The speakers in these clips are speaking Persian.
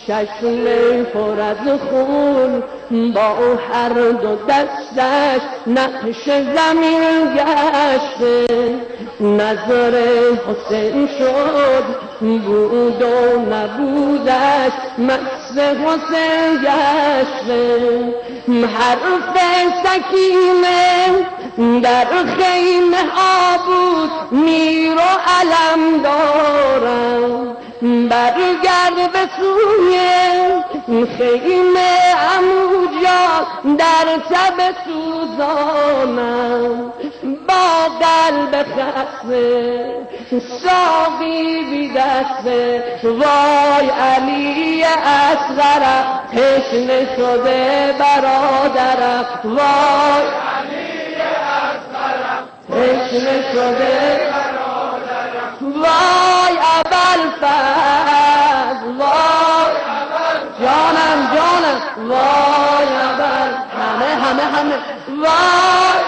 چشم پر از خون با هر دو دستش نقش زمین گشته، نظر حسین شد بود و نبودش مست حسین گشته. حرف سکینه در خیمه ها بود میر و علم دارم، برگرد به سوی خیمه عمو جان در تب سوزانم، با قلب خسته ساقی بی دسته. وای علی اصغرم تشنه شده برادرم، وای علی اصغرم تشنه شده برادرم، وای ابوالفضل وای جانم جانم، وای ابوالفضل همه وای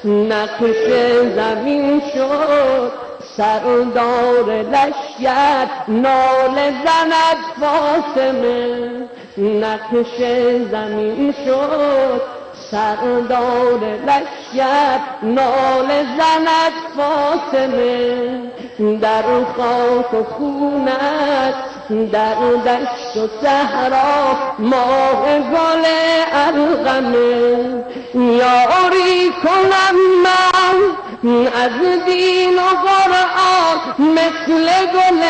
نقش زمین شد سردار لشکر ناله زند فاطمه، نقش زمین شد سردار لشکر ناله زند فاطمه، در خاک و خونت در دشت و صحرا ماه گل ارغمه. یاری کنم من از دین و قرآن مثل گل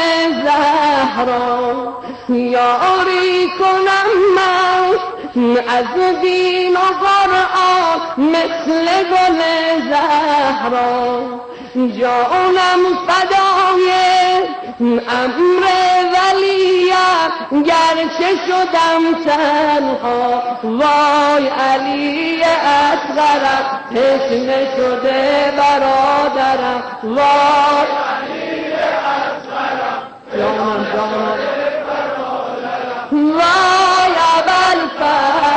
زهرا، یاری کنم من از دین و قرآن مثل گل زهرا. جانم فدای امر ولیم گرچه شدم تنها، وای علی اصغرم تشنه شده برادرم، وای علی اصغرم جانم جانم، وای ابوالفضل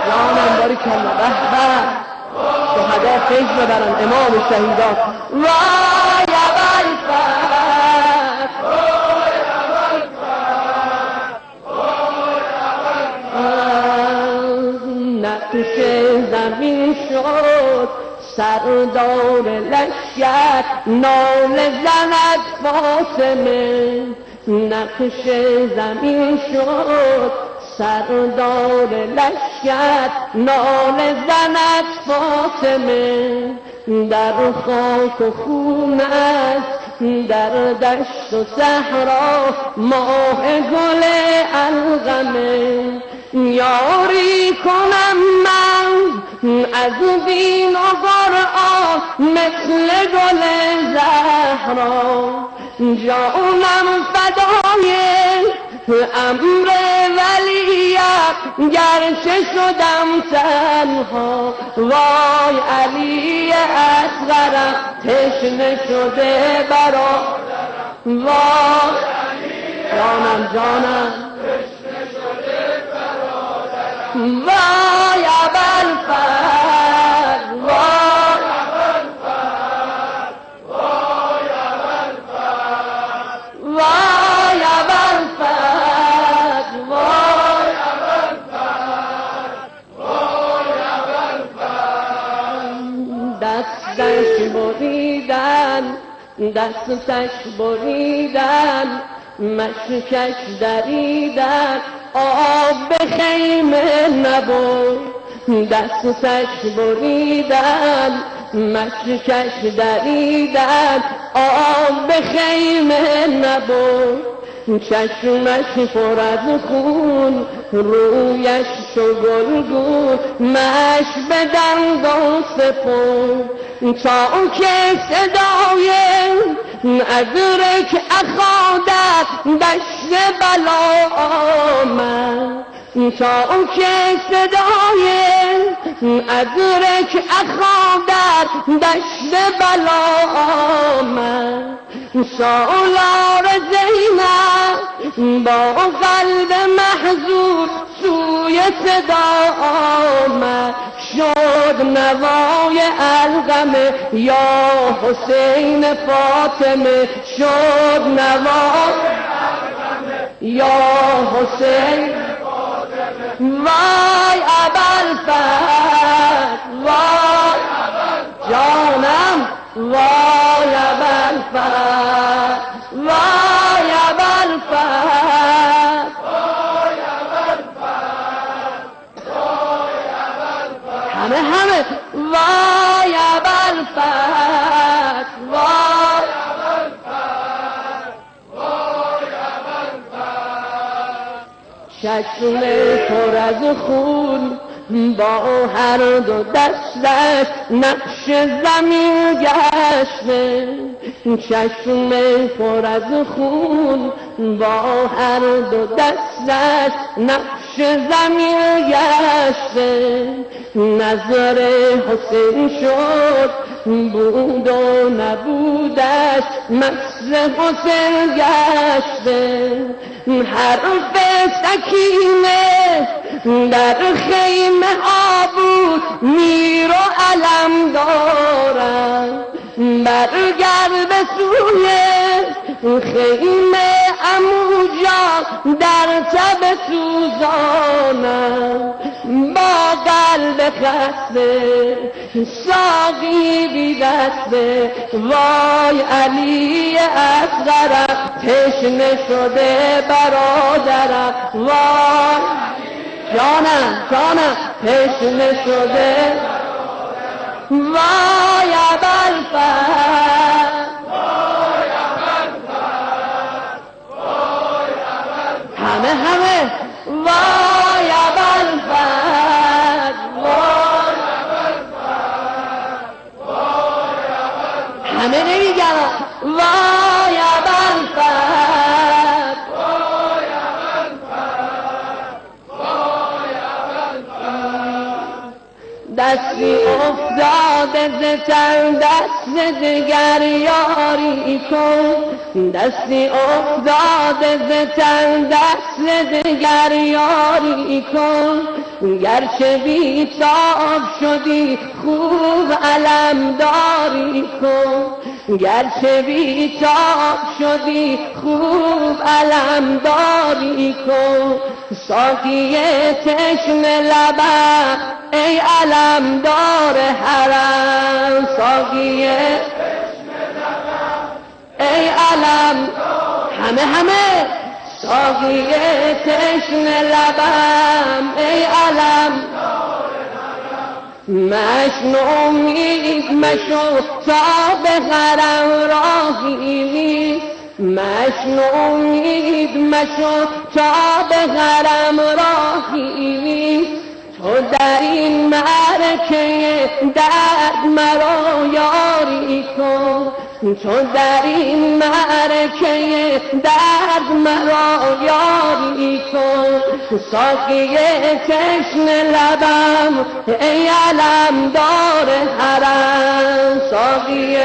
جانم باریکالله به به شهدا فیض ببرن امام شهیدان، وای ابوالفضل وای ابوالفضل. نقش زمین شد سردار لشکر ناله زند فاطمه، نقش زمین شد سردار لشکر ناله زند فاطمه، در خاک و خونت در دشت و صحرا ماه گل الغمه. یاری کنم من از دین و قرآن مثل گل زهرا، جانم فدای امر ولیم گرچه شدم تنها، وای علی اصغرم تشنه شده برادرم، وای جانم جانم تشنه شده برادرم، وای ابوالفضل وای ابوالفضل وای ابوالفضل وای ابوالفضل وای ابوالفضل وای ابوالفضل. دستش بریدن دستش بریدن مشکش دریدن آب به خیمه نبود، دستش بریدن مشکش دریدن آب به خیمه نبود، چشمش پر از خون رویش چو گلگون مش به دندان سپرد، تا که صدای ادرک اخادت دشت بلا آمد، تا که صدای ادرک اخادت دشت بلا آمد، سالار زینب با قلب محزون سوی صدا آمد، شد شد نوای القم یا حسین فاطمه شد نوای یا حسین وای ابوالفضل وای جانم وای ابوالفضل وای ابوالفضل همه وای ابوالفضل وای چشم پر از خون با هر دو دستش نقش زمین گشته چشم پر از خون با هر دو دستش نقش زمین گشته نظر حسین شد بود و نبودش مقصد حسین گشته حرف سکینه در خیمه ها بود میر و علم دارم برگرد به سوی خیمه عمو جان در تب سوزانم با قلب خسته ساقی بی دسته وای علی اصغرم تشنه شده برادرم وای جانم تشنه شده وای ابوالفضل همه وای ابوالفضل همه نمیگن وای ابوالفضل دستی افتاده ز تن دست دگر یاری کن دستی افتاده ز تن دست دگر یاری کن گرچه بیتاب شدی خوب علم داری کن گرچه بیتاب شدی خوب علم داری کن ساقی چشم لبم ای علم دار حرم ساقی ای علم همه ساقی چشم لبم ای علم مشن امید مشو تا به حرم راهی نیست مشن امید مشو تا به حرم راهی نیست تو در این معرکه درد مرا یاری کن تو در این معرکه درد مرا یاری کن ساقی چشم لبم ای علم دار حرم ساقی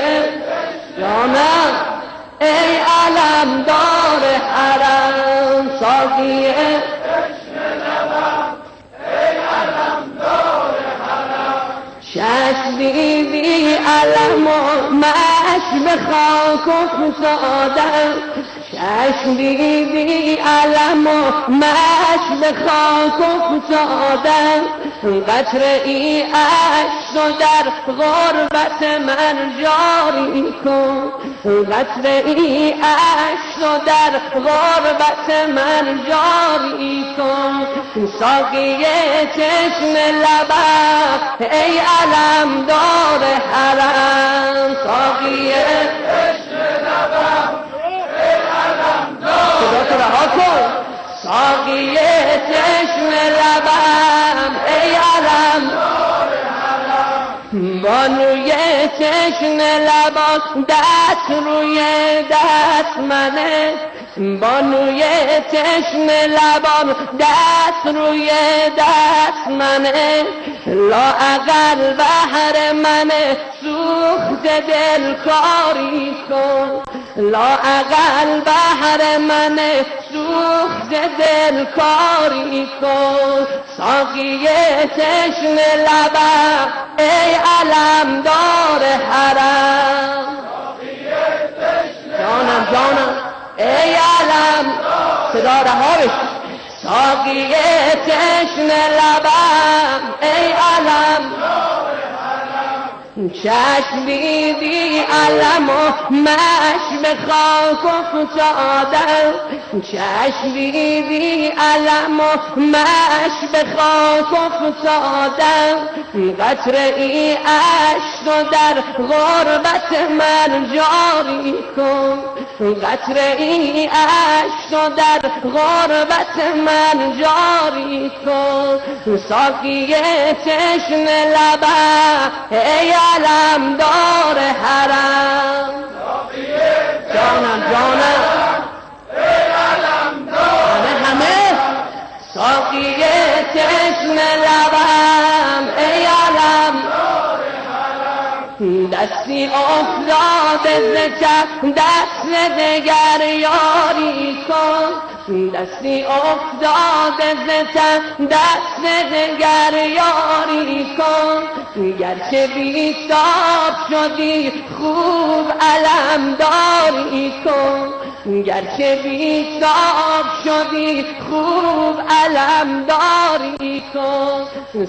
جانم ای علم دار حرم ساقی شش دیدی علم و مش به خاک افتادم شش دیدی علم و مش به خاک افتادم قطره ای عشق و در غربت من جاری کن قطره ای عشق و در غربت من جاری کن ساقی چشم لبم ای علم دار حرم ساقی چشم لبم ای علم دار حرم ساقی چشم لبم ای علم دار حرم بانوی چشم لبان دست روی دست منه بانوی چشم لبان دست روی دست منه لااقل بهر منه سوخت دل کاری کن لااقل بهر من سوخت دل کاری کن ساقی تشنه لبم ای علمدار حرم جانم ای علم صدا رها بشه ساقی تشنه لبم ای علم چشم بیدی علم و مشم خاک افتادم چشم بیدی علم و مشم خاک افتادم قطره ای عشق در غربت من جاری کن قطره ای عشق در غربت من جاری کن ساقی تشنه لبم ای علمدار حرم جانم ای علمدار همه ساقی تشنه لبم ای علمدار حرم دستی افتاده ز چپ دست دگر یاری کن دستی افتاده ز چپ دست دگر یاری کن گرچه بیتاب شدی خوب علمداری کن گرچه بیتاب شدی خوب علمداری کن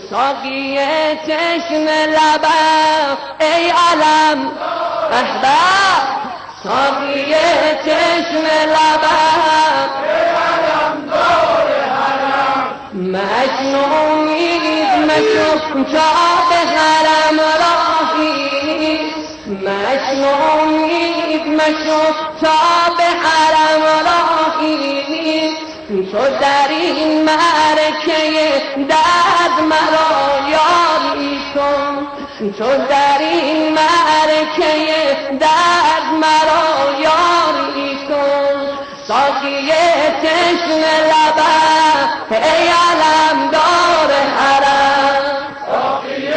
ساقی تشنه لبم ای علم احباب ساقی تشنه لبم ای علمدار حرم مجنونید مشو تا به حرم راهی مجنونید مشو تا به حرم راهی تو در این معرکه درد مرا یاری کن تو در این معرکه درد مرا یاری کن ساقی تشنه لبم ای علمدار حرم ساقی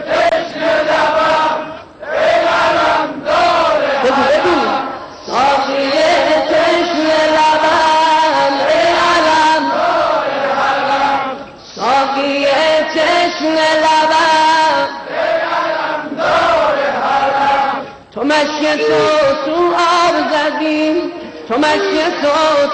تشنه لبم ای علمدار حرم ساقی تشنه لبم ای علمدار حرم ساقی تشنه لبم ای علمدار حرم تو مشی تو آب زدی تو مشی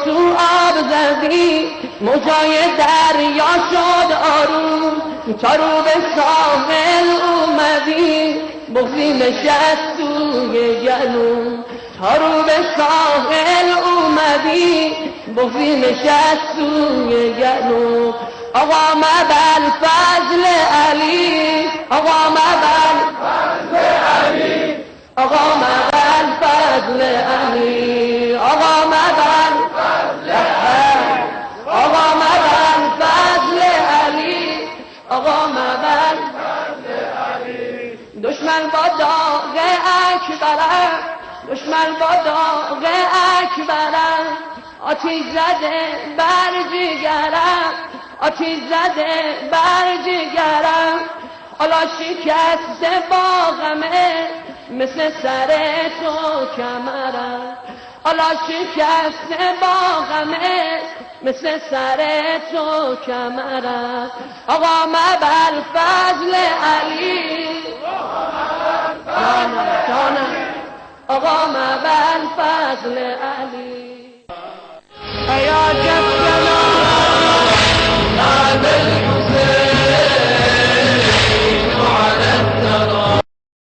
تو آب زدی موجای دریا شد آروم تا رو به ساحل اومدی بغضی نشست توی گلوم تا رو به ساحل اومدی بغضی نشست توی گلوم آقا مبل فضل علی آقا مبل فضل علی آقا مبل فضل علی آقا مبل فضل علی آقا مبل فضل علی آقا مبل فضل علی دشمن با داغ اکبرم دشمن با داغ اکبرم آتیش زده بر جگرم آتیش زده بر جگرم حالا شکسته با غمه مثل سر تو کمرم حالا شکسته با غمه مثل سر تو کمرم آقا مبل فضل علی جانم آقا مبل فضل علی